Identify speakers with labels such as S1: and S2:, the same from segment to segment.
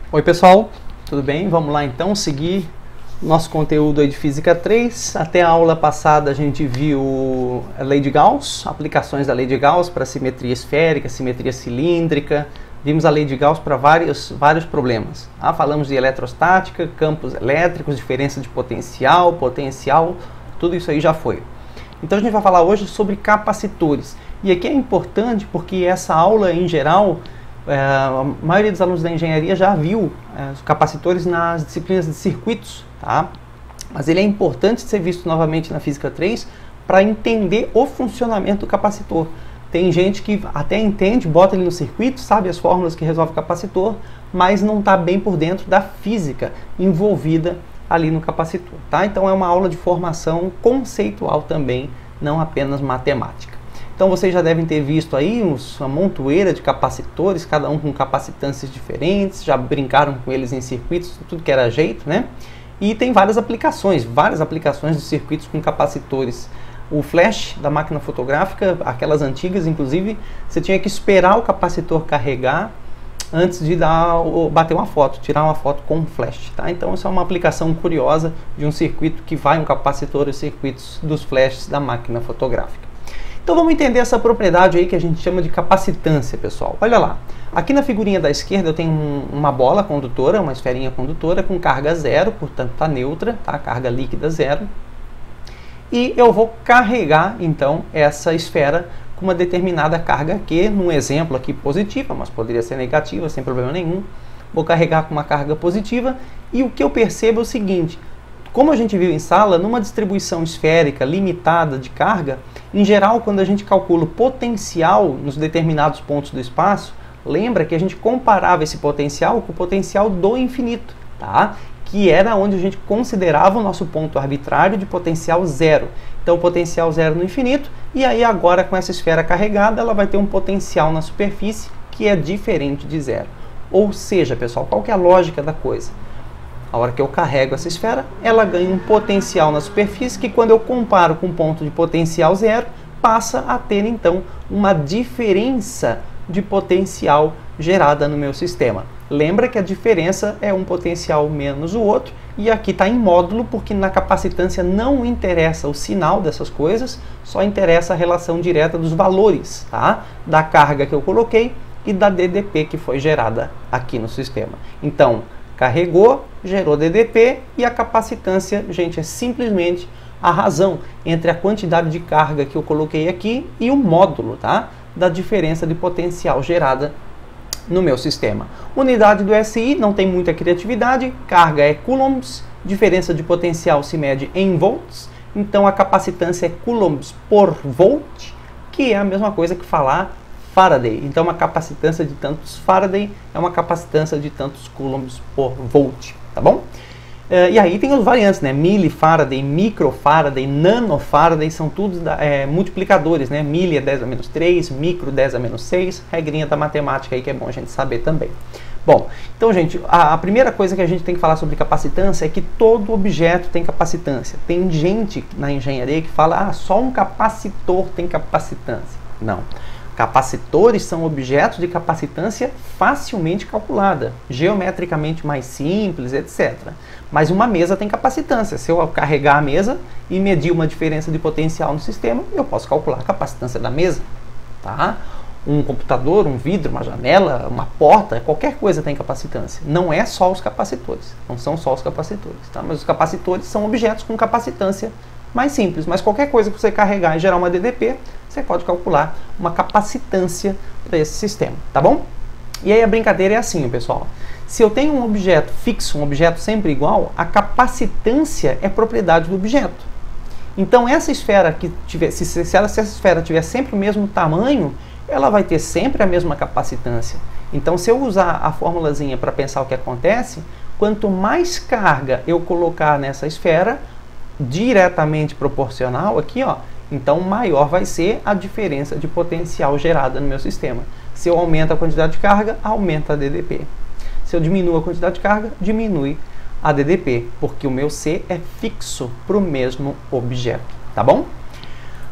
S1: Oi pessoal, tudo bem? Vamos lá então seguir nosso conteúdo aí de Física 3. Até a aula passada a gente viu a lei de Gauss, aplicações da lei de Gauss para simetria esférica, simetria cilíndrica. Vimos a lei de Gauss para vários problemas. Falamos de eletrostática, campos elétricos, diferença de potencial, tudo isso aí já foi. Então a gente vai falar hoje sobre capacitores. E aqui é importante porque essa aula em geral, a maioria dos alunos da engenharia já viu os capacitores nas disciplinas de circuitos, tá? Mas ele é importante ser visto novamente na Física 3 para entender o funcionamento do capacitor. Tem gente que até entende, bota ele no circuito, sabe as fórmulas que resolve o capacitor, mas não está bem por dentro da física envolvida ali no capacitor, tá? Então é uma aula de formação conceitual também, não apenas matemática. Então vocês já devem ter visto aí uma montoeira de capacitores, cada um com capacitâncias diferentes, já brincaram com eles em circuitos, tudo que era jeito, né? E tem várias aplicações de circuitos com capacitores. O flash da máquina fotográfica, aquelas antigas, inclusive, você tinha que esperar o capacitor carregar antes de bater uma foto, tirar uma foto com flash, tá? Então isso é uma aplicação curiosa de um circuito que vai um capacitor e os circuitos dos flashes da máquina fotográfica. Então vamos entender essa propriedade aí que a gente chama de capacitância, pessoal. Olha lá, aqui na figurinha da esquerda eu tenho uma bola condutora, uma esferinha condutora com carga zero, portanto está neutra, tá? Carga líquida zero. E eu vou carregar então essa esfera com uma determinada carga Q, num exemplo aqui positiva, mas poderia ser negativa, sem problema nenhum. Vou carregar com uma carga positiva e o que eu percebo é o seguinte: como a gente viu em sala, numa distribuição esférica limitada de carga, em geral, quando a gente calcula o potencial nos determinados pontos do espaço, lembra que a gente comparava esse potencial com o potencial do infinito, tá? Que era onde a gente considerava o nosso ponto arbitrário de potencial zero. Então, potencial zero no infinito, e aí agora com essa esfera carregada, ela vai ter um potencial na superfície que é diferente de zero. Ou seja, pessoal, qual que é a lógica da coisa? A hora que eu carrego essa esfera, ela ganha um potencial na superfície que, quando eu comparo com um ponto de potencial zero, passa a ter então uma diferença de potencial gerada no meu sistema. Lembra que a diferença é um potencial menos o outro, e aqui está em módulo, porque na capacitância não interessa o sinal dessas coisas, só interessa a relação direta dos valores, tá? Da carga que eu coloquei e da DDP que foi gerada aqui no sistema. Então, carregou, gerou DDP, e a capacitância, gente, é simplesmente a razão entre a quantidade de carga que eu coloquei aqui e o módulo, tá? Da diferença de potencial gerada no meu sistema. Unidade do SI não tem muita criatividade, carga é coulombs, diferença de potencial se mede em volts, então a capacitância é coulombs por volt, que é a mesma coisa que falar Faraday. Então uma capacitância de tantos Faraday é uma capacitância de tantos coulombs por volt, tá bom? E aí tem as variantes, né? Milifaraday, microfaraday, nanofaraday, são todos multiplicadores, né? Mili é 10 a menos 3, micro 10 a menos 6, regrinha da matemática aí que é bom a gente saber também. Bom, então gente, a primeira coisa que a gente tem que falar sobre capacitância é que todo objeto tem capacitância. Tem gente na engenharia que fala, só um capacitor tem capacitância. Não. Capacitores são objetos de capacitância facilmente calculada, geometricamente mais simples, etc. Mas uma mesa tem capacitância. Se eu carregar a mesa e medir uma diferença de potencial no sistema, eu posso calcular a capacitância da mesa, tá? Um computador, um vidro, uma janela, uma porta, qualquer coisa tem capacitância. Não é só os capacitores, não são só os capacitores, tá? Mas os capacitores são objetos com capacitância mais simples, mas qualquer coisa que você carregar e gerar uma DDP, você pode calcular uma capacitância para esse sistema, tá bom? E aí a brincadeira é assim, pessoal. Se eu tenho um objeto fixo, um objeto sempre igual, a capacitância é propriedade do objeto. Então essa esfera que tiver, se essa esfera tiver sempre o mesmo tamanho, ela vai ter sempre a mesma capacitância. Então se eu usar a formulazinha para pensar o que acontece, quanto mais carga eu colocar nessa esfera, diretamente proporcional aqui, ó, então maior vai ser a diferença de potencial gerada no meu sistema. Se eu aumento a quantidade de carga, aumenta a DDP. Se eu diminuo a quantidade de carga, diminui a DDP, porque o meu C é fixo para o mesmo objeto, tá bom?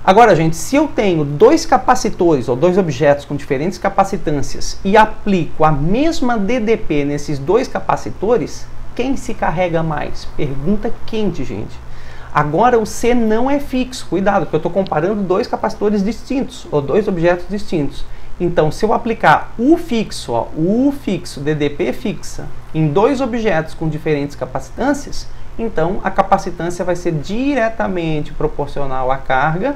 S1: Agora, gente, se eu tenho dois capacitores ou dois objetos com diferentes capacitâncias e aplico a mesma DDP nesses dois capacitores, quem se carrega mais? Pergunta quente, gente. Agora o C não é fixo, cuidado, porque eu estou comparando dois capacitores distintos, ou dois objetos distintos. Então, se eu aplicar o fixo, ó, o fixo, DDP fixa, em dois objetos com diferentes capacitâncias, então a capacitância vai ser diretamente proporcional à carga,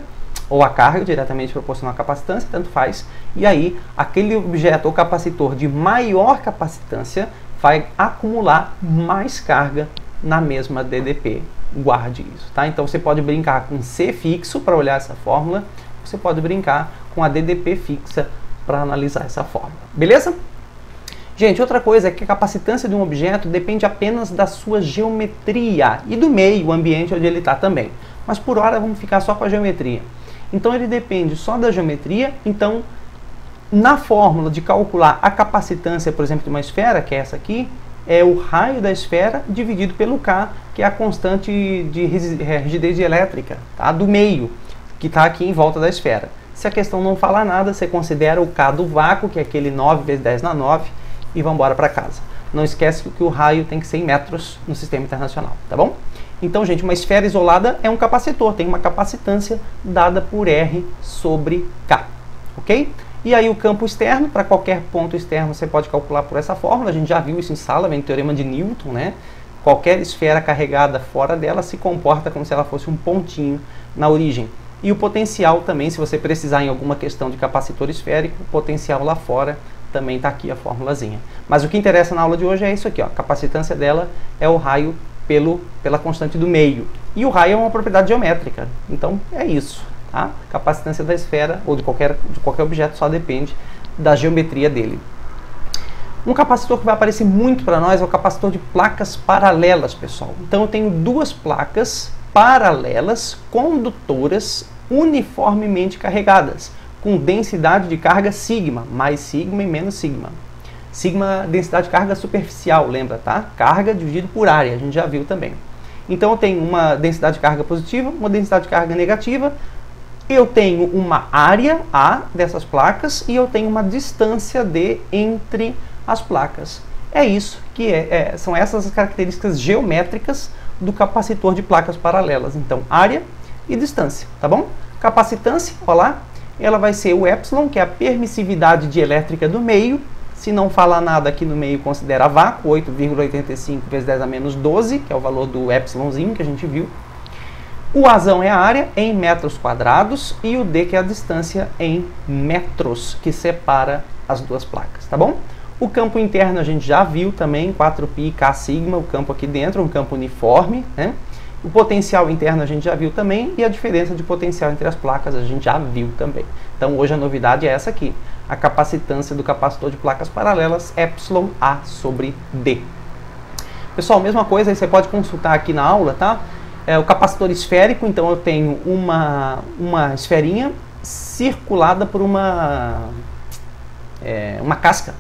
S1: ou a carga diretamente proporcional à capacitância, tanto faz, e aí aquele objeto ou capacitor de maior capacitância vai acumular mais carga na mesma DDP. Guarde isso, tá? Então você pode brincar com C fixo para olhar essa fórmula, você pode brincar com a DDP fixa para analisar essa fórmula, beleza? Gente, outra coisa é que a capacitância de um objeto depende apenas da sua geometria e do meio, o ambiente onde ele está também. Mas por hora vamos ficar só com a geometria. Então ele depende só da geometria, então na fórmula de calcular a capacitância, por exemplo, de uma esfera, que é essa aqui, é o raio da esfera dividido pelo K, que é a constante de rigidez elétrica, tá? Do meio, que está aqui em volta da esfera. Se a questão não falar nada, você considera o K do vácuo, que é aquele 9 vezes 10 na 9, e vamos embora para casa. Não esquece que o raio tem que ser em metros no sistema internacional, tá bom? Então, gente, uma esfera isolada é um capacitor, tem uma capacitância dada por R sobre K, ok? E aí o campo externo, para qualquer ponto externo, você pode calcular por essa fórmula, a gente já viu isso em sala, vem o teorema de Newton, né? Qualquer esfera carregada fora dela se comporta como se ela fosse um pontinho na origem. E o potencial também, se você precisar em alguma questão de capacitor esférico, o potencial lá fora também está aqui a formulazinha. Mas o que interessa na aula de hoje é isso aqui, ó. A capacitância dela é o raio pela constante do meio. E o raio é uma propriedade geométrica, então é isso. Tá? A capacitância da esfera ou de qualquer objeto só depende da geometria dele. Um capacitor que vai aparecer muito para nós é o capacitor de placas paralelas, pessoal. Então eu tenho duas placas paralelas, condutoras, uniformemente carregadas, com densidade de carga sigma, mais sigma e menos sigma. Sigma, densidade de carga superficial, lembra, tá? Carga dividido por área, a gente já viu também. Então eu tenho uma densidade de carga positiva, uma densidade de carga negativa. Eu tenho uma área A dessas placas e eu tenho uma distância D entre as placas. É isso que são essas as características geométricas do capacitor de placas paralelas. Então, área e distância, tá bom? Capacitância, olha lá, ela vai ser o epsilon, que é a permissividade dielétrica do meio. Se não falar nada aqui no meio, considera vácuo, 8,85 vezes 10 a menos 12, que é o valor do epsilonzinho que a gente viu. O Azão é a área em metros quadrados e o D que é a distância em metros que separa as duas placas, tá bom? O campo interno a gente já viu também, 4π K sigma, o campo aqui dentro, um campo uniforme, né? O potencial interno a gente já viu também e a diferença de potencial entre as placas a gente já viu também. Então hoje a novidade é essa aqui, a capacitância do capacitor de placas paralelas, epsilon A sobre D. Pessoal, mesma coisa, aí você pode consultar aqui na aula, tá? O capacitor esférico, então eu tenho uma esferinha circulada por uma casca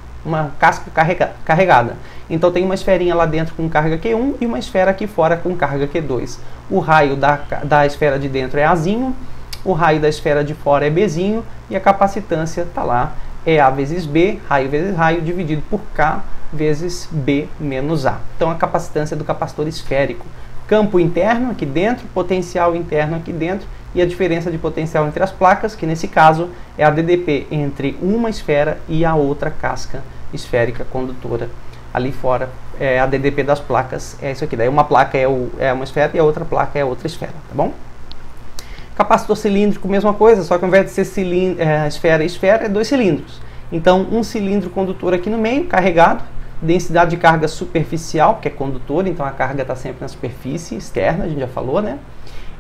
S1: carregada. Então tem uma esferinha lá dentro com carga Q1 e uma esfera aqui fora com carga Q2. O raio da esfera de dentro é Azinho, o raio da esfera de fora é Bzinho e a capacitância está lá, é A vezes B, raio vezes raio, dividido por K vezes B menos A. Então a capacitância do capacitor esférico. Campo interno aqui dentro, potencial interno aqui dentro e a diferença de potencial entre as placas, que nesse caso é a DDP entre uma esfera e a outra casca esférica condutora. Ali fora é a DDP das placas, é isso aqui. Daí uma placa é uma esfera e a outra placa é outra esfera, tá bom? Capacitor cilíndrico, mesma coisa, só que ao invés de ser esfera e esfera, é dois cilindros. Então um cilindro condutor aqui no meio, carregado, densidade de carga superficial, que é condutor, então a carga está sempre na superfície externa, a gente já falou, né?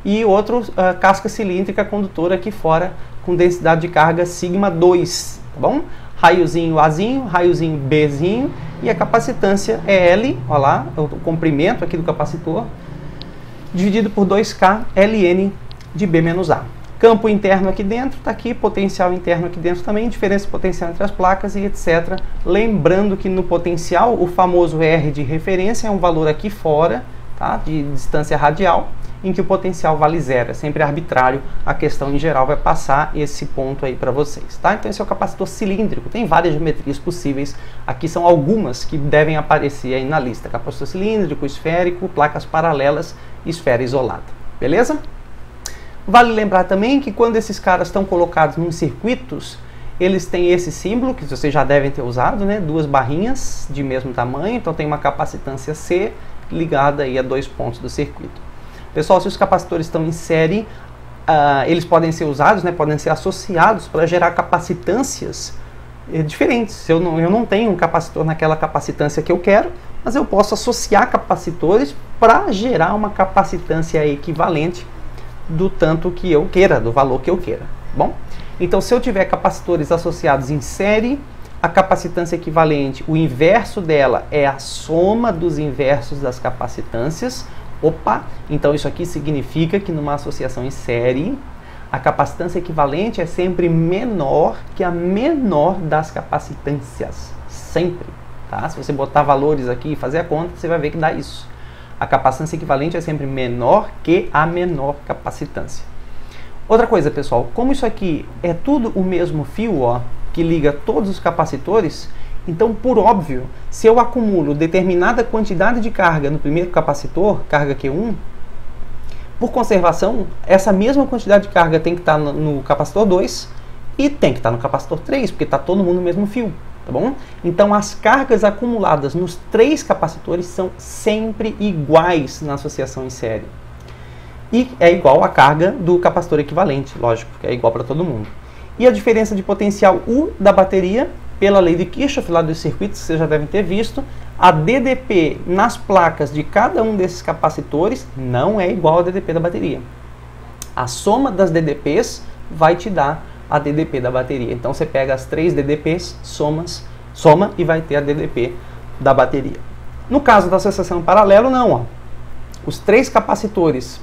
S1: E outro, casca cilíndrica condutora aqui fora, com densidade de carga sigma 2, tá bom? Raiozinho Azinho, raiozinho Bzinho, e a capacitância é L, olha lá, o comprimento aqui do capacitor, dividido por 2K Ln de B menos A. Campo interno aqui dentro, está aqui, potencial interno aqui dentro também, diferença de potencial entre as placas e etc. Lembrando que no potencial, o famoso R de referência é um valor aqui fora, tá? De distância radial, em que o potencial vale zero, é sempre arbitrário, a questão em geral vai passar esse ponto aí para vocês, tá? Então esse é o capacitor cilíndrico, tem várias geometrias possíveis, aqui são algumas que devem aparecer aí na lista, capacitor cilíndrico, esférico, placas paralelas, esfera isolada, beleza? Vale lembrar também que quando esses caras estão colocados nos circuitos, eles têm esse símbolo, que vocês já devem ter usado, né? Duas barrinhas de mesmo tamanho, então tem uma capacitância C ligada aí a 2 pontos do circuito. Pessoal, se os capacitores estão em série, eles podem ser usados, né, podem ser associados para gerar capacitâncias diferentes. Eu não tenho um capacitor naquela capacitância que eu quero, mas eu posso associar capacitores para gerar uma capacitância equivalente do tanto que eu queira, do valor que eu queira. Bom, então se eu tiver capacitores associados em série, a capacitância equivalente, o inverso dela é a soma dos inversos das capacitâncias. Opa, então isso aqui significa que numa associação em série, a capacitância equivalente é sempre menor que a menor das capacitâncias. Sempre, tá? Se você botar valores aqui e fazer a conta, você vai ver que dá isso. A capacitância equivalente é sempre menor que a menor capacitância. Outra coisa, pessoal, como isso aqui é tudo o mesmo fio, ó, que liga todos os capacitores, então, por óbvio, se eu acumulo determinada quantidade de carga no primeiro capacitor, carga Q1, por conservação, essa mesma quantidade de carga tem que estar no capacitor 2 e tem que estar no capacitor 3, porque está todo mundo no mesmo fio, tá bom? Então, as cargas acumuladas nos 3 capacitores são sempre iguais na associação em série. E é igual a carga do capacitor equivalente, lógico, porque é igual para todo mundo. E a diferença de potencial U da bateria, pela lei de Kirchhoff lá dos circuitos, vocês já devem ter visto, a DDP nas placas de cada um desses capacitores não é igual a DDP da bateria. A soma das DDPs vai te dar a DDP da bateria. Então você pega as 3 DDPs, soma e vai ter a DDP da bateria. No caso da associação paralelo, não. Ó. Os 3 capacitores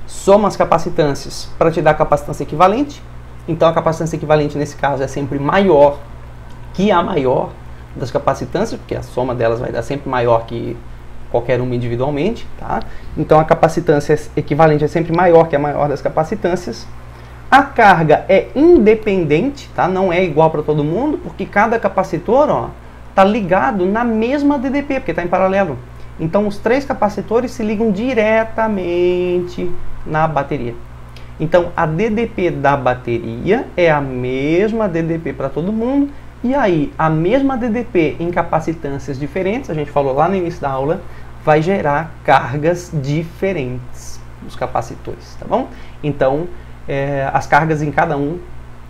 S1: somam as capacitâncias para te dar a capacitância equivalente. Então a capacitância equivalente nesse caso é sempre maior que a maior das capacitâncias, porque a soma delas vai dar sempre maior que qualquer uma individualmente, tá? Então a capacitância equivalente é sempre maior que a maior das capacitâncias. A carga é independente, tá? Não é igual para todo mundo, porque cada capacitor está ligado na mesma DDP, porque está em paralelo. Então os 3 capacitores se ligam diretamente na bateria. Então a DDP da bateria é a mesma DDP para todo mundo. E aí, a mesma DDP em capacitâncias diferentes, a gente falou lá no início da aula, vai gerar cargas diferentes nos capacitores, tá bom? Então, as cargas em cada um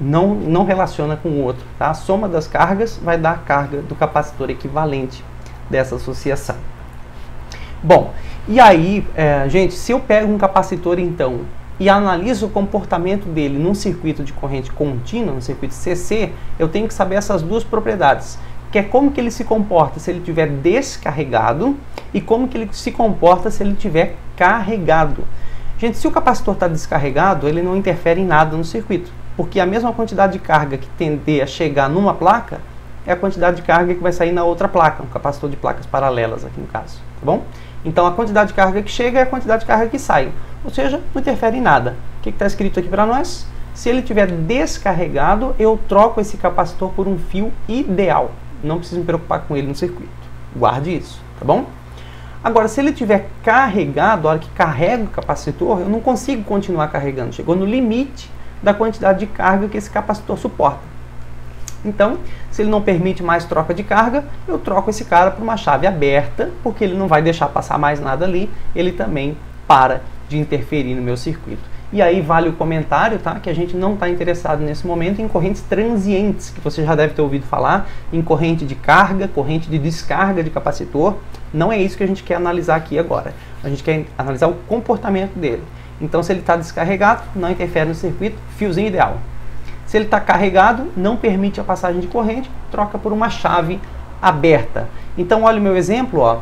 S1: não relaciona com o outro, tá? A soma das cargas vai dar a carga do capacitor equivalente dessa associação. Bom, e aí, gente, se eu pego um capacitor, então, e analiso o comportamento dele num circuito de corrente contínua, no circuito CC, eu tenho que saber essas 2 propriedades, que é como que ele se comporta se ele estiver descarregado e como que ele se comporta se ele estiver carregado. Gente, se o capacitor está descarregado, ele não interfere em nada no circuito, porque a mesma quantidade de carga que tender a chegar numa placa é a quantidade de carga que vai sair na outra placa, um capacitor de placas paralelas aqui no caso, tá bom? Então a quantidade de carga que chega é a quantidade de carga que sai, ou seja, não interfere em nada. O que está escrito aqui para nós? Se ele estiver descarregado, eu troco esse capacitor por um fio ideal. Não preciso me preocupar com ele no circuito. Guarde isso, tá bom? Agora, se ele estiver carregado, a hora que carrega o capacitor, eu não consigo continuar carregando. Chegou no limite da quantidade de carga que esse capacitor suporta. Então, se ele não permite mais troca de carga, eu troco esse cara por uma chave aberta, porque ele não vai deixar passar mais nada ali, ele também para de interferir no meu circuito. E aí vale o comentário, tá? Que a gente não está interessado nesse momento em correntes transientes, que você já deve ter ouvido falar, em corrente de carga, corrente de descarga de capacitor. Não é isso que a gente quer analisar aqui agora. A gente quer analisar o comportamento dele. Então, se ele está descarregado, não interfere no circuito, fiozinho ideal. Se ele está carregado, não permite a passagem de corrente, troca por uma chave aberta. Então, olha o meu exemplo, ó.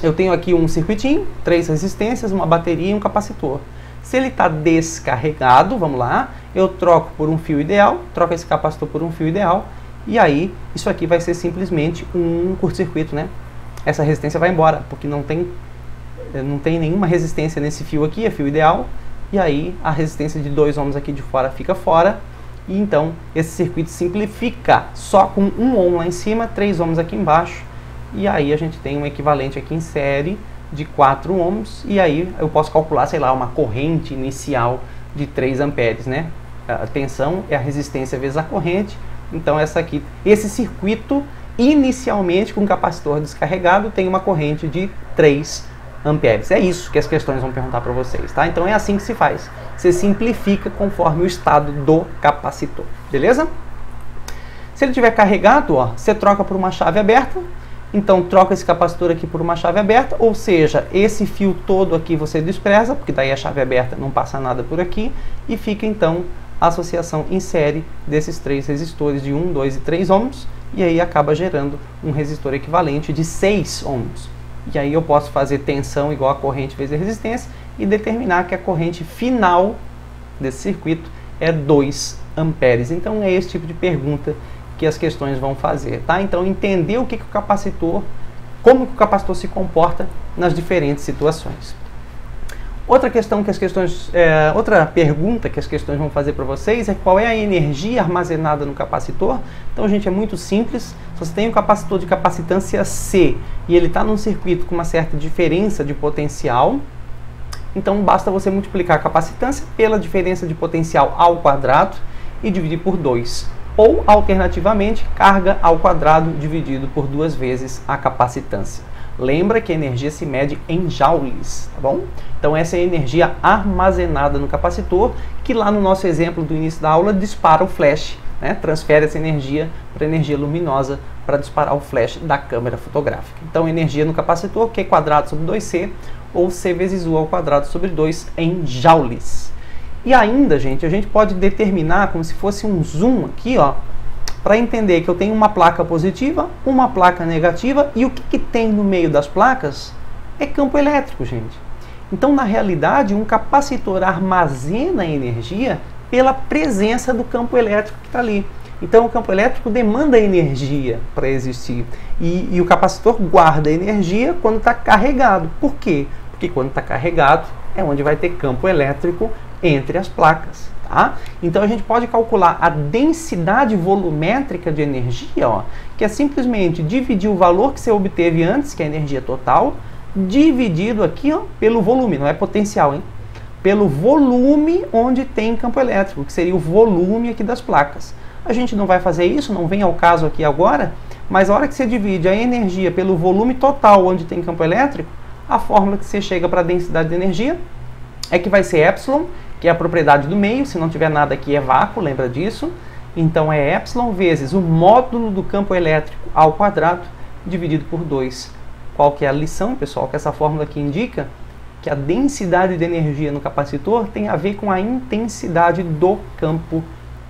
S1: Eu tenho aqui um circuitinho, 3 resistências, uma bateria e um capacitor. Se ele está descarregado, vamos lá, eu troco por um fio ideal, troco esse capacitor por um fio ideal, e aí isso aqui vai ser simplesmente um curto-circuito, né? Essa resistência vai embora, porque não tem não tem nenhuma resistência nesse fio aqui, é fio ideal, e aí a resistência de 2 ohms aqui de fora fica fora, e então esse circuito simplifica só com 1 ohm lá em cima, 3 ohms aqui embaixo, e aí a gente tem um equivalente aqui em série de 4 ohms, e aí eu posso calcular, sei lá, uma corrente inicial de 3 amperes, né? A tensão é a resistência vezes a corrente, então esse circuito, inicialmente com capacitor descarregado, tem uma corrente de 3 amperes. É isso que as questões vão perguntar para vocês, tá? Então é assim que se faz. Você simplifica conforme o estado do capacitor, beleza? Se ele estiver carregado, ó, você troca por uma chave aberta. Então troca esse capacitor aqui por uma chave aberta, ou seja, esse fio todo aqui você despreza, porque daí a chave aberta não passa nada por aqui, e fica então a associação em série desses 3 resistores de 1, 2 e 3 ohms, e aí acaba gerando um resistor equivalente de 6 ohms. E aí eu posso fazer tensão igual a corrente vezes a resistência e determinar que a corrente final desse circuito é 2 amperes. Então é esse tipo de pergunta que as questões vão fazer, tá? Então entender o que o capacitor, como que o capacitor se comporta nas diferentes situações. Outra pergunta que as questões vão fazer para vocês é qual é a energia armazenada no capacitor. Então, gente, é muito simples. Se você tem um capacitor de capacitância C e ele está num circuito com uma certa diferença de potencial, então basta você multiplicar a capacitância pela diferença de potencial ao quadrado e dividir por 2. Ou, alternativamente, carga ao quadrado dividido por 2 vezes a capacitância. Lembra que a energia se mede em joules, tá bom? Então essa é a energia armazenada no capacitor, que lá no nosso exemplo do início da aula dispara o flash, né? Transfere essa energia para energia luminosa para disparar o flash da câmera fotográfica. Então energia no capacitor, Q quadrado sobre 2C, ou C vezes U ao quadrado sobre 2 em joules. E ainda, gente, a gente pode determinar como se fosse um zoom aqui, ó, para entender que eu tenho uma placa positiva, uma placa negativa, e o que tem no meio das placas é campo elétrico, gente. Então, na realidade, um capacitor armazena energia pela presença do campo elétrico que está ali. Então, o campo elétrico demanda energia para existir. E o capacitor guarda energia quando está carregado. Por quê? Porque quando está carregado é onde vai ter campo elétrico entre as placas. Tá? Então a gente pode calcular a densidade volumétrica de energia, ó, que é simplesmente dividir o valor que você obteve antes, que é a energia total, dividido aqui, ó, pelo volume, não é potencial, hein? Pelo volume onde tem campo elétrico, que seria o volume aqui das placas. A gente não vai fazer isso, não vem ao caso aqui agora, mas a hora que você divide a energia pelo volume total onde tem campo elétrico, a fórmula que você chega para a densidade de energia é que vai ser epsilon, que é a propriedade do meio. Se não tiver nada aqui é vácuo, lembra disso? Então é epsilon vezes o módulo do campo elétrico ao quadrado dividido por 2. Qual que é a lição, pessoal? Que essa fórmula aqui indica que a densidade de energia no capacitor tem a ver com a intensidade do campo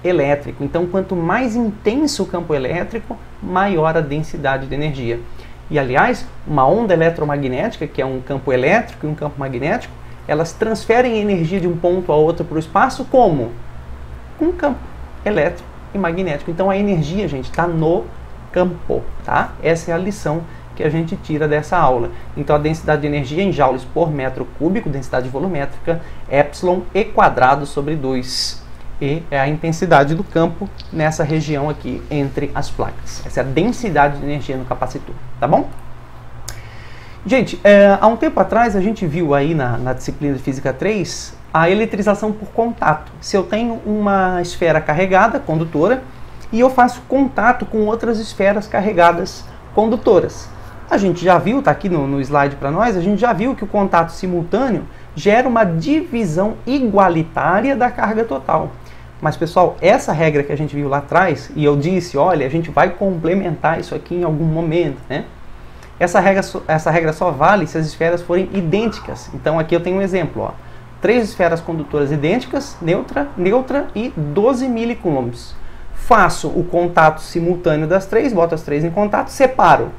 S1: elétrico. Então, quanto mais intenso o campo elétrico, maior a densidade de energia. E, aliás, uma onda eletromagnética, que é um campo elétrico e um campo magnético, elas transferem energia de um ponto a outro para o espaço como? Com campo elétrico e magnético. Então a energia, gente, está no campo, tá? Essa é a lição que a gente tira dessa aula. Então a densidade de energia em joules por metro cúbico, densidade volumétrica, epsilon e quadrado sobre 2. E é a intensidade do campo nessa região aqui entre as placas. Essa é a densidade de energia no capacitor, tá bom? Gente, há um tempo atrás a gente viu aí na disciplina de Física 3 a eletrização por contato. Se eu tenho uma esfera carregada, condutora, e eu faço contato com outras esferas carregadas, condutoras. A gente já viu, está aqui no slide para nós, a gente já viu que o contato simultâneo gera uma divisão igualitária da carga total. Mas, pessoal, essa regra que a gente viu lá atrás, e eu disse, olha, a gente vai complementar isso aqui em algum momento, né? Essa regra só vale se as esferas forem idênticas. Então aqui eu tenho um exemplo, ó. 3 esferas condutoras idênticas, neutra e 12 milicoulombs. Faço o contato simultâneo das 3, boto as 3 em contato, separo.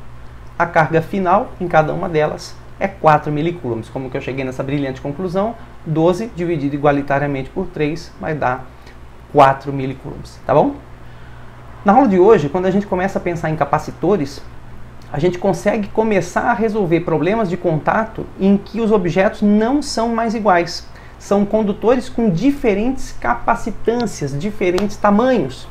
S1: A carga final em cada uma delas é 4 milicoulombs. Como que eu cheguei nessa brilhante conclusão? 12 dividido igualitariamente por 3 vai dar 4 milicoulombs, tá bom? Na aula de hoje, quando a gente começa a pensar em capacitores, a gente consegue começar a resolver problemas de contato em que os objetos não são mais iguais. São condutores com diferentes capacitâncias, diferentes tamanhos.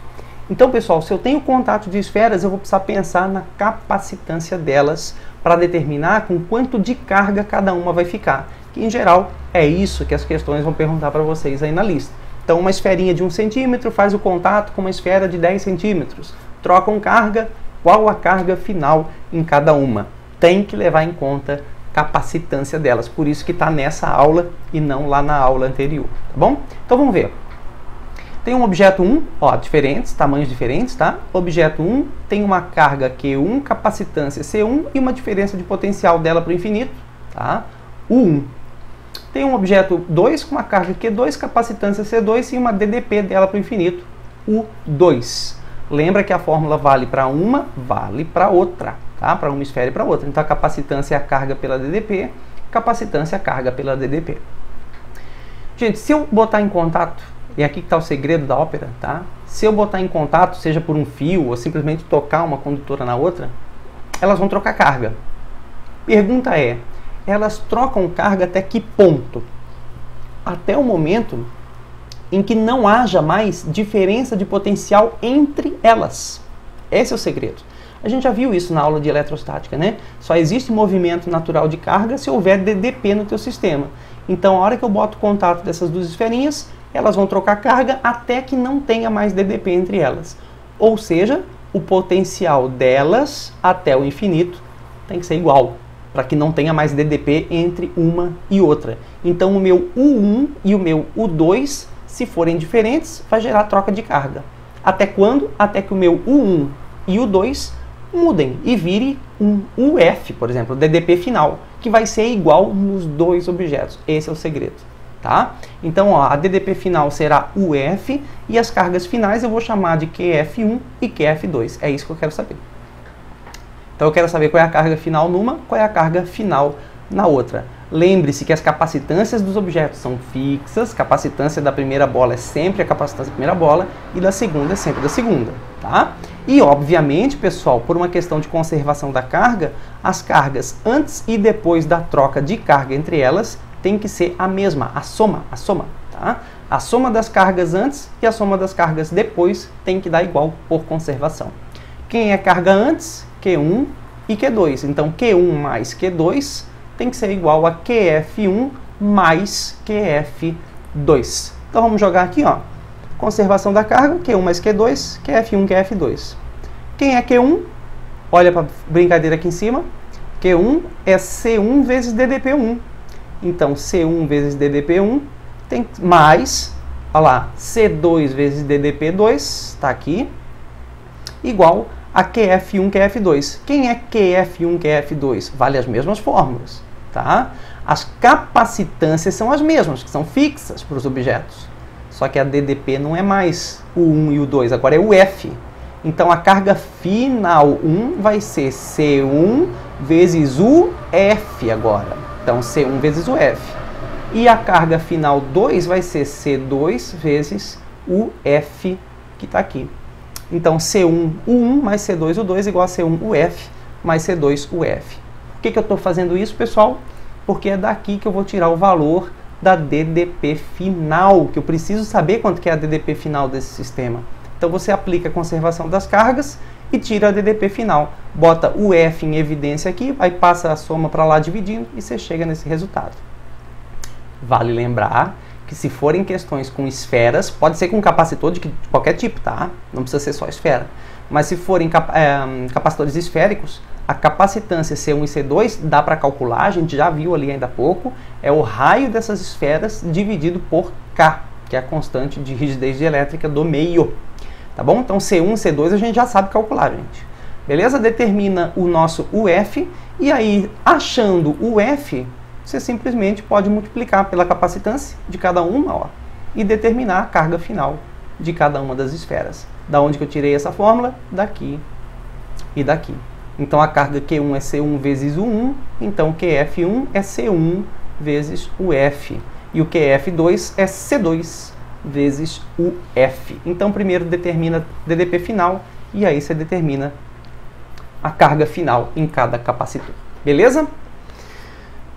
S1: Então, pessoal, se eu tenho contato de esferas, eu vou precisar pensar na capacitância delas para determinar com quanto de carga cada uma vai ficar. Que, em geral, é isso que as questões vão perguntar para vocês aí na lista. Então, uma esferinha de 1 centímetro faz o contato com uma esfera de 10 centímetros. Trocam carga, qual a carga final em cada uma? Tem que levar em conta capacitância delas. Por isso que está nessa aula e não lá na aula anterior, tá bom? Então, vamos ver. Tem um objeto 1, ó, diferentes, tamanhos diferentes, tá? Objeto 1 tem uma carga Q1, capacitância C1 e uma diferença de potencial dela para o infinito, tá? O 1. Tem um objeto 2 com uma carga Q2, capacitância C2 e uma DDP dela para o infinito, o 2. Lembra que a fórmula vale para uma, vale para outra, tá? Para uma esfera e para outra. Então a capacitância é a carga pela DDP, capacitância é a carga pela DDP. Gente, se eu botar em contato, e aqui que está o segredo da ópera, tá? Se eu botar em contato, seja por um fio ou simplesmente tocar uma condutora na outra, elas vão trocar carga. Pergunta é, elas trocam carga até que ponto? Até o momento em que não haja mais diferença de potencial entre elas. Esse é o segredo. A gente já viu isso na aula de eletrostática, né? Só existe movimento natural de carga se houver DDP no teu sistema. Então, a hora que eu boto o contato dessas duas esferinhas, elas vão trocar carga até que não tenha mais DDP entre elas. Ou seja, o potencial delas até o infinito tem que ser igual, para que não tenha mais DDP entre uma e outra. Então, o meu U1 e o meu U2, se forem diferentes, vai gerar troca de carga. Até quando? Até que o meu U1 e U2 mudem e vire um UF, por exemplo, o DDP final, que vai ser igual nos dois objetos. Esse é o segredo, tá? Então, ó, a DDP final será UF e as cargas finais eu vou chamar de QF1 e QF2. É isso que eu quero saber. Então, eu quero saber qual é a carga final numa, qual é a carga final na outra. Lembre-se que as capacitâncias dos objetos são fixas, capacitância da primeira bola é sempre a capacitância da primeira bola e da segunda é sempre da segunda, tá? E, obviamente, pessoal, por uma questão de conservação da carga, as cargas antes e depois da troca de carga entre elas tem que ser a mesma, a soma, tá? A soma das cargas antes e a soma das cargas depois tem que dar igual por conservação. Quem é carga antes? Q1 e Q2. Então, Q1 mais Q2 tem que ser igual a QF1 mais QF2. Então, vamos jogar aqui, ó. Conservação da carga, Q1 mais Q2, QF1, QF2. Quem é Q1? Olha para a brincadeira aqui em cima. Q1 é C1 vezes DDP1. Então, C1 vezes DDP1 tem mais, olha lá, C2 vezes DDP2, está aqui, igual a QF1, QF2. Quem é QF1, QF2? Vale as mesmas fórmulas, tá? As capacitâncias são as mesmas, que são fixas para os objetos. Só que a DDP não é mais o 1 e o 2, agora é o F. Então, a carga final 1 vai ser C1 vezes o F agora. Então, C1 vezes o F. E a carga final 2 vai ser C2 vezes o F que está aqui. Então, C1, U1 mais C2, U2 igual a C1, UF mais C2, UF. Por que eu estou fazendo isso, pessoal? Porque é daqui que eu vou tirar o valor da DDP final, que eu preciso saber quanto que é a DDP final desse sistema. Então, você aplica a conservação das cargas e tira a DDP final. Bota o F em evidência aqui, aí passa a soma para lá dividindo e você chega nesse resultado. Vale lembrar que se forem questões com esferas, pode ser com capacitor de qualquer tipo, tá? Não precisa ser só esfera. Mas se forem capacitores esféricos, a capacitância C1 e C2 dá para calcular, a gente já viu ali ainda há pouco, é o raio dessas esferas dividido por K, que é a constante de rigidez dielétrica do meio. Tá bom? Então, C1 e C2 a gente já sabe calcular, gente. Beleza? Determina o nosso UF e aí, achando o F, você simplesmente pode multiplicar pela capacitância de cada uma, ó, e determinar a carga final de cada uma das esferas. Da onde que eu tirei essa fórmula? Daqui e daqui. Então, a carga Q1 é C1 vezes U1, então QF1 é C1 vezes UF. E o QF2 é C2 vezes UF. Então, primeiro determina DDP final e aí você determina a carga final em cada capacitor. Beleza?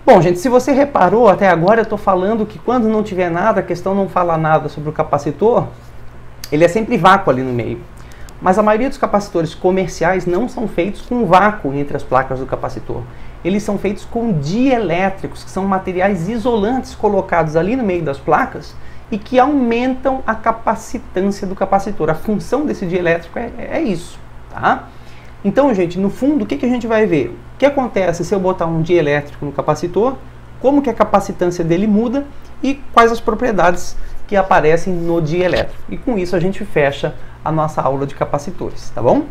S1: Bom, gente, se você reparou, até agora eu estou falando que quando não tiver nada, a questão não fala nada sobre o capacitor, ele é sempre vácuo ali no meio. Mas a maioria dos capacitores comerciais não são feitos com vácuo entre as placas do capacitor. Eles são feitos com dielétricos, que são materiais isolantes colocados ali no meio das placas e que aumentam a capacitância do capacitor. A função desse dielétrico é isso, tá? Então, gente, no fundo, o que a gente vai ver? O que acontece se eu botar um dielétrico no capacitor, como que a capacitância dele muda e quais as propriedades que aparecem no dielétrico. E com isso a gente fecha a nossa aula de capacitores, tá bom?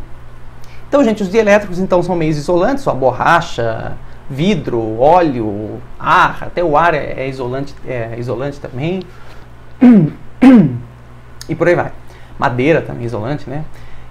S1: Então, gente, os dielétricos então são meios isolantes, ó, borracha, vidro, óleo, ar, até o ar é isolante também. E por aí vai. Madeira também é isolante, né?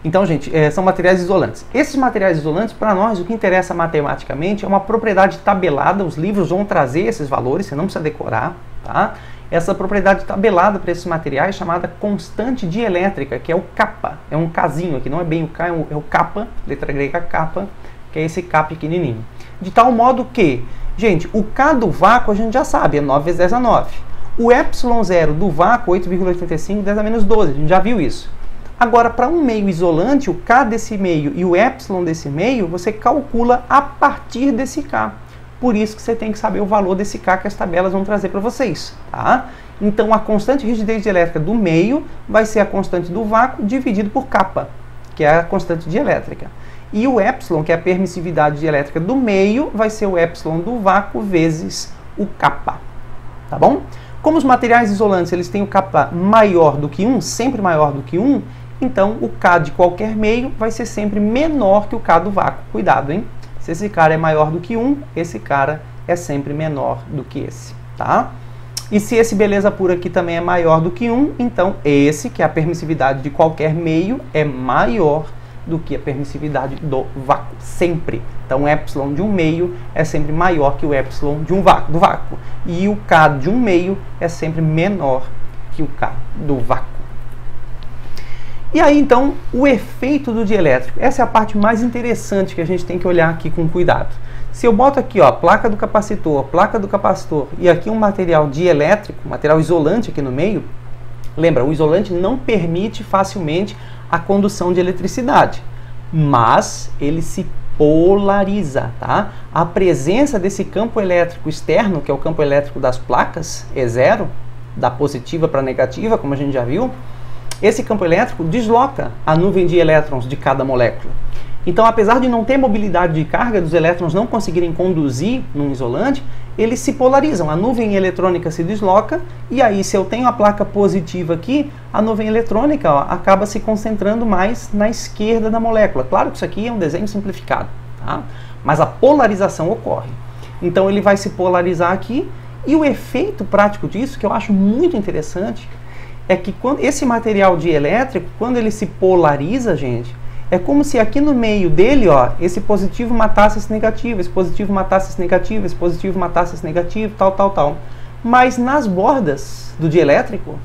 S1: Então, gente, são materiais isolantes. Esses materiais isolantes, para nós, o que interessa matematicamente é uma propriedade tabelada. Os livros vão trazer esses valores, você não precisa decorar, tá? Essa propriedade tabelada para esses materiais chamada constante dielétrica, que é o kappa. É um Kzinho aqui, não é bem o K, é o kappa, letra grega kappa, que é esse K pequenininho. De tal modo que, gente, o K do vácuo a gente já sabe, é 9 vezes 10 a 9. O ε0 do vácuo, 8,85, 10 a menos 12, a gente já viu isso. Agora, para um meio isolante, o K desse meio e o ε desse meio, você calcula a partir desse K. Por isso que você tem que saber o valor desse K que as tabelas vão trazer para vocês, tá? Então, a constante rigidez dielétrica do meio vai ser a constante do vácuo dividido por kappa, que é a constante dielétrica. E o ε, que é a permissividade dielétrica do meio, vai ser o ε do vácuo vezes o kappa, tá bom? Como os materiais isolantes eles têm o kappa maior do que 1, sempre maior do que 1, então o K de qualquer meio vai ser sempre menor que o K do vácuo. Cuidado, hein? Se esse cara é maior do que 1, esse cara é sempre menor do que esse, tá? E se esse beleza pura aqui também é maior do que 1, então esse, que é a permissividade de qualquer meio, é maior do que a permissividade do vácuo, sempre. Então, o ε de um meio é sempre maior que o ε do vácuo. E o K de um meio é sempre menor que o K do vácuo. E aí, então, o efeito do dielétrico. Essa é a parte mais interessante que a gente tem que olhar aqui com cuidado. Se eu boto aqui, ó, placa do capacitor, e aqui um material dielétrico, material isolante aqui no meio, lembra, o isolante não permite facilmente a condução de eletricidade, mas ele se polariza, tá? A presença desse campo elétrico externo, que é o campo elétrico das placas, E0, da positiva para a negativa, como a gente já viu, esse campo elétrico desloca a nuvem de elétrons de cada molécula. Então, apesar de não ter mobilidade de carga, dos elétrons não conseguirem conduzir num isolante, eles se polarizam. A nuvem eletrônica se desloca e aí, se eu tenho a placa positiva aqui, a nuvem eletrônica, ó, acaba se concentrando mais na esquerda da molécula. Claro que isso aqui é um desenho simplificado, tá? Mas a polarização ocorre. Então, ele vai se polarizar aqui e o efeito prático disso, que eu acho muito interessante, é que esse material dielétrico, quando ele se polariza, gente, é como se aqui no meio dele, ó, esse positivo matasse esse negativo, esse positivo matasse esse negativo, esse positivo matasse esse negativo, tal, tal, tal. Mas nas bordas do dielétrico,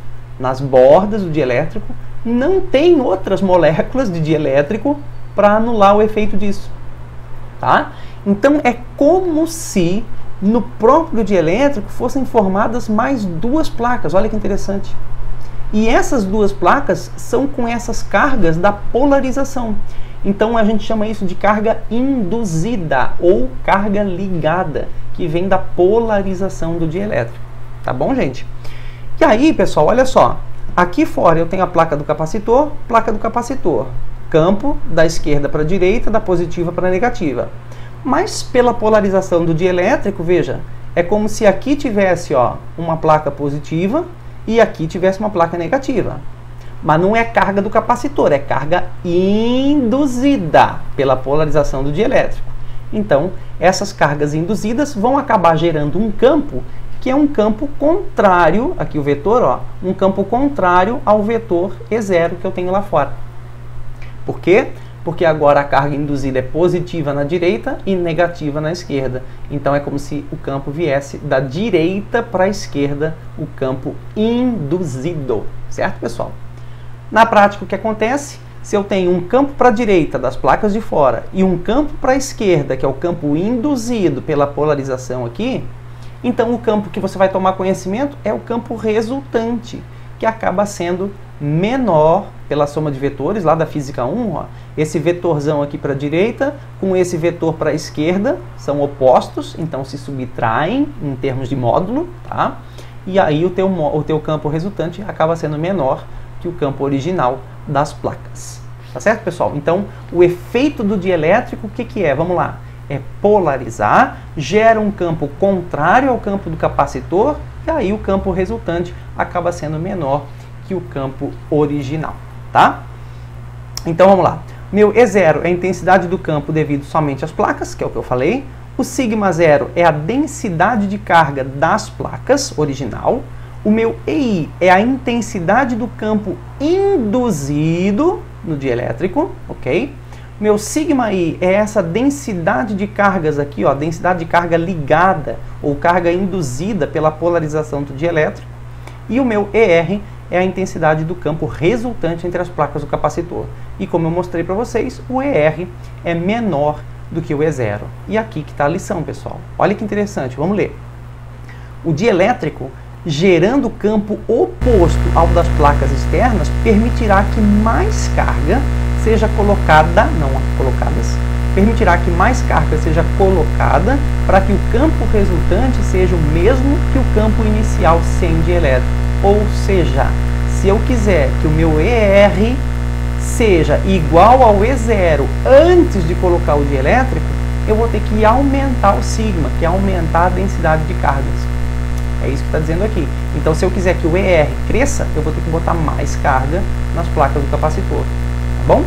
S1: não tem outras moléculas de dielétrico para anular o efeito disso, tá? Então é como se no próprio dielétrico fossem formadas mais duas placas. Olha que interessante. E essas duas placas são com essas cargas da polarização. Então a gente chama isso de carga induzida ou carga ligada, que vem da polarização do dielétrico. Tá bom, gente? E aí, pessoal, olha só. Aqui fora eu tenho a placa do capacitor, campo da esquerda para a direita, da positiva para a negativa. Mas pela polarização do dielétrico, veja, é como se aqui tivesse, ó, uma placa positiva e aqui tivesse uma placa negativa. Mas não é carga do capacitor, é carga induzida pela polarização do dielétrico. Então, essas cargas induzidas vão acabar gerando um campo que é um campo contrário, aqui o vetor, ó, um campo contrário ao vetor E0 que eu tenho lá fora. Por quê? Porque agora a carga induzida é positiva na direita e negativa na esquerda. Então é como se o campo viesse da direita para a esquerda, o campo induzido. Certo, pessoal? Na prática, o que acontece? se eu tenho um campo para a direita das placas de fora e um campo para a esquerda, que é o campo induzido pela polarização aqui, então o campo que você vai tomar conhecimento é o campo resultante, que acaba sendo menor pela soma de vetores lá da física 1, ó. Esse vetorzão aqui para a direita com esse vetor para a esquerda são opostos, então se subtraem em termos de módulo, tá? E aí o teu campo resultante acaba sendo menor que o campo original das placas. Tá certo, pessoal? Então, o efeito do dielétrico, o que que é? Vamos lá. É polarizar, gera um campo contrário ao campo do capacitor, e aí o campo resultante acaba sendo menor que o campo original, tá? Então, vamos lá. Meu E0 é a intensidade do campo devido somente às placas, que é o que eu falei. O sigma 0 é a densidade de carga das placas, original. O meu EI é a intensidade do campo induzido no dielétrico, ok? Meu sigma I é essa densidade de cargas aqui, ó, densidade de carga ligada ou carga induzida pela polarização do dielétrico. E o meu ER é a intensidade do campo resultante entre as placas do capacitor. E como eu mostrei para vocês, o ER é menor do que o E0. E aqui que está a lição, pessoal. Olha que interessante, vamos ler. O dielétrico, gerando campo oposto ao das placas externas, permitirá que mais carga seja colocada, permitirá que mais carga seja colocada para que o campo resultante seja o mesmo que o campo inicial sem dielétrico. Ou seja, se eu quiser que o meu ER seja igual ao E0 antes de colocar o dielétrico, eu vou ter que aumentar o sigma, que é aumentar a densidade de cargas. É isso que está dizendo aqui. Então, se eu quiser que o ER cresça, eu vou ter que botar mais carga nas placas do capacitor. Tá bom?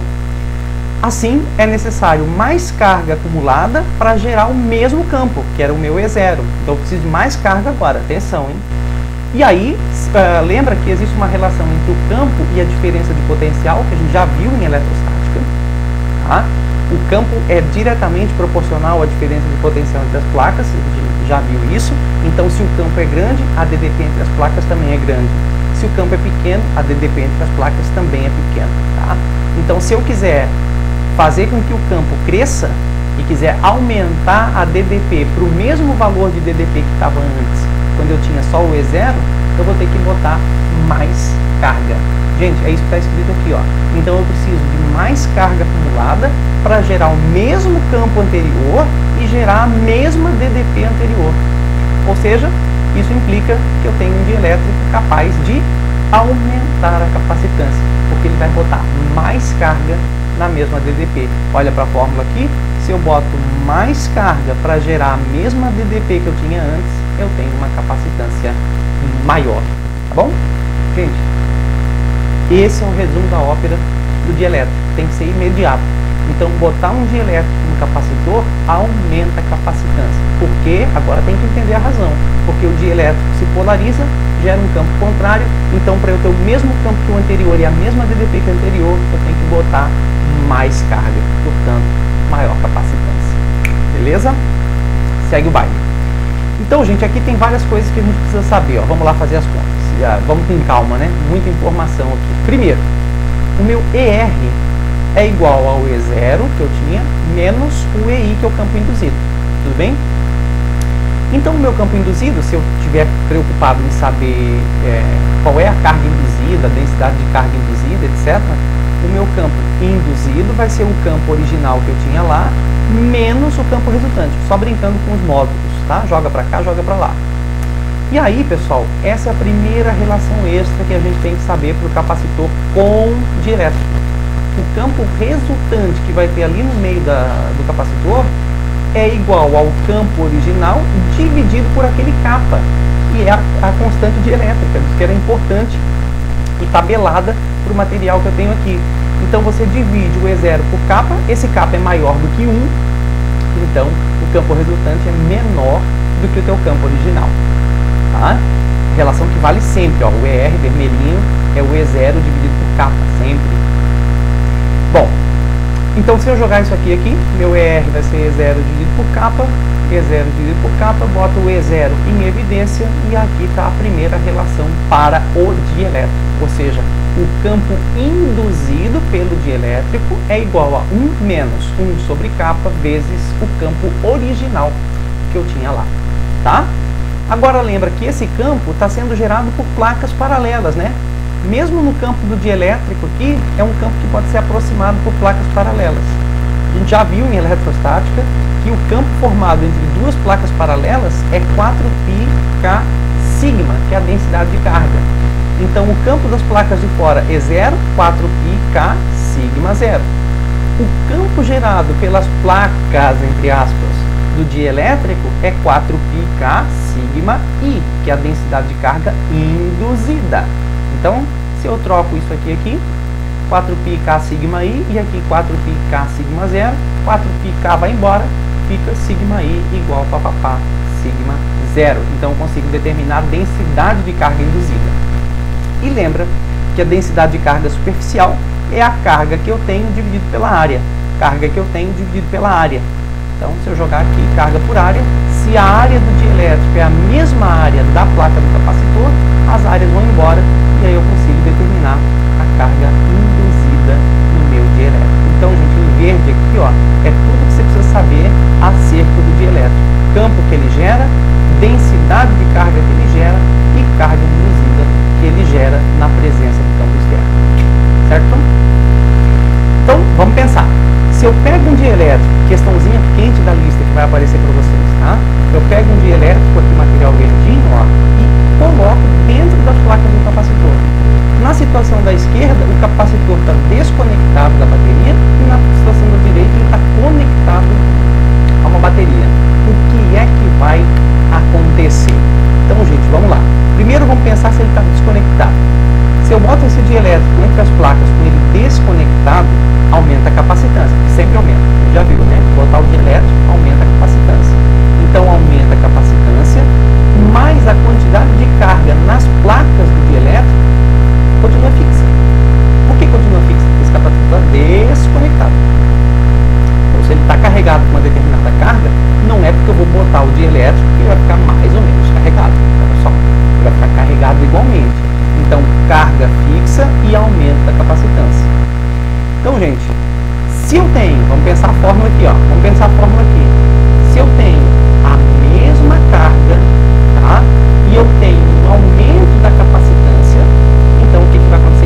S1: Assim, é necessário mais carga acumulada para gerar o mesmo campo, que era o meu E0. Então, eu preciso de mais carga agora. Atenção, hein? E aí, lembra que existe uma relação entre o campo e a diferença de potencial, que a gente já viu em eletrostática. Tá? O campo é diretamente proporcional à diferença de potencial entre as placas, a gente já viu isso. Então, se o campo é grande, a DDP entre as placas também é grande. Se o campo é pequeno, a DDP entre as placas também é pequena. Tá? Então, se eu quiser fazer com que o campo cresça e quiser aumentar a DDP para o mesmo valor de DDP que estava antes, quando eu tinha só o E0, eu vou ter que botar mais carga. Gente, é isso que está escrito aqui, ó. Então eu preciso de mais carga acumulada para gerar o mesmo campo anterior e gerar a mesma DDP anterior. Ou seja, isso implica que eu tenho um dielétrico capaz de aumentar a capacitância, porque ele vai botar mais carga na mesma DDP. Olha para a fórmula aqui, se eu boto mais carga para gerar a mesma DDP que eu tinha antes, eu tenho uma capacitância maior, tá bom? Gente, esse é o resumo da ópera do dielétrico, tem que ser imediato. Então, botar um dielétrico no capacitor aumenta a capacitância. Por quê? Agora tem que entender a razão. Porque o dielétrico se polariza, gera um campo contrário, então para eu ter o mesmo campo que o anterior e a mesma DDP que o anterior, eu tenho que botar mais carga, portanto, maior capacitância. Beleza? Segue o baile. Então, gente, aqui tem várias coisas que a gente precisa saber, ó. Vamos lá fazer as contas. Vamos com calma, né? Muita informação aqui. Primeiro, o meu ER é igual ao E0 que eu tinha, menos o EI, que é o campo induzido. Tudo bem? Então, o meu campo induzido, se eu estiver preocupado em saber qual é a carga induzida, a densidade de carga induzida, etc., o meu campo induzido vai ser o campo original que eu tinha lá, menos o campo resultante, só brincando com os módulos, tá? Joga para cá, joga para lá. E aí, pessoal, essa é a primeira relação extra que a gente tem que saber para o capacitor com dielétrico. O campo resultante que vai ter ali no meio do capacitor é igual ao campo original dividido por aquele kappa, que é a constante dielétrica, que era importante e tabelada para o material que eu tenho aqui. Então você divide o E0 por kappa, esse kappa é maior do que 1, então o campo resultante é menor do que o teu campo original. Tá? Relação que vale sempre, ó, o ER vermelhinho é o E0 dividido por kappa, sempre. Bom, então se eu jogar isso aqui, meu ER vai ser E0 dividido por kappa, E0 dividido por kappa, boto o E0 em evidência e aqui está a primeira relação para o dielétrico, ou seja, o campo induzido pelo dielétrico é igual a 1 menos 1 sobre kappa vezes o campo original que eu tinha lá, tá? Agora lembra que esse campo está sendo gerado por placas paralelas, né? Mesmo no campo do dielétrico aqui, é um campo que pode ser aproximado por placas paralelas. A gente já viu em eletrostática que o campo formado entre duas placas paralelas é 4πk sigma, que é a densidade de carga. Então o campo das placas de fora é 0, 4πk sigma 0. O campo gerado pelas placas, entre aspas, do dielétrico é 4πk sigma I, que é a densidade de carga induzida. Então, se eu troco isso aqui, 4πk sigma I e aqui 4πk sigma 0, 4πk vai embora, fica sigma I igual a papapá sigma 0. Então, eu consigo determinar a densidade de carga induzida. E lembra que a densidade de carga superficial é a carga que eu tenho dividido pela área. Carga que eu tenho dividido pela área. Então, se eu jogar aqui carga por área, se a área do dielétrico é a mesma área da placa do capacitor, as áreas vão embora e aí eu consigo determinar a carga induzida no meu dielétrico. Então, gente, em verde aqui, ó, é tudo que você precisa saber acerca do dielétrico. Campo que ele gera, densidade de carga que ele gera e carga induzida que ele gera na presença do campo externo. Certo? Então, vamos pensar. Se eu pego um dielétrico, questãozinha quente da lista que vai aparecer para vocês, tá? Eu pego um dielétrico aqui, material verdinho, ó, e coloco dentro das placas do capacitor. Na situação da esquerda, o capacitor está desconectado da bateria e na situação da direita ele está conectado a uma bateria. O que é que vai acontecer? Então, gente, vamos lá. Primeiro vamos pensar se ele está desconectado. Se eu boto esse dielétrico entre as placas com ele desconectado, aumenta a capacitância, que sempre aumenta. Já viu, né? Botar o dielétrico aumenta a capacitância. Então aumenta a capacitância, mas a quantidade de carga nas placas do dielétrico continua fixa. Por que continua fixa? Porque esse capacitor está desconectado. Então, se ele está carregado com uma determinada carga, não é porque eu vou botar o dielétrico que ele vai ficar mais ou menos carregado. Olha só, ele vai ficar carregado igualmente. Então, carga fixa e aumenta a capacitância. Então, gente, se eu tenho, vamos pensar a fórmula aqui, ó. Vamos pensar a fórmula aqui. Se eu tenho a mesma carga, tá? E eu tenho um aumento da capacitância, então o que vai acontecer?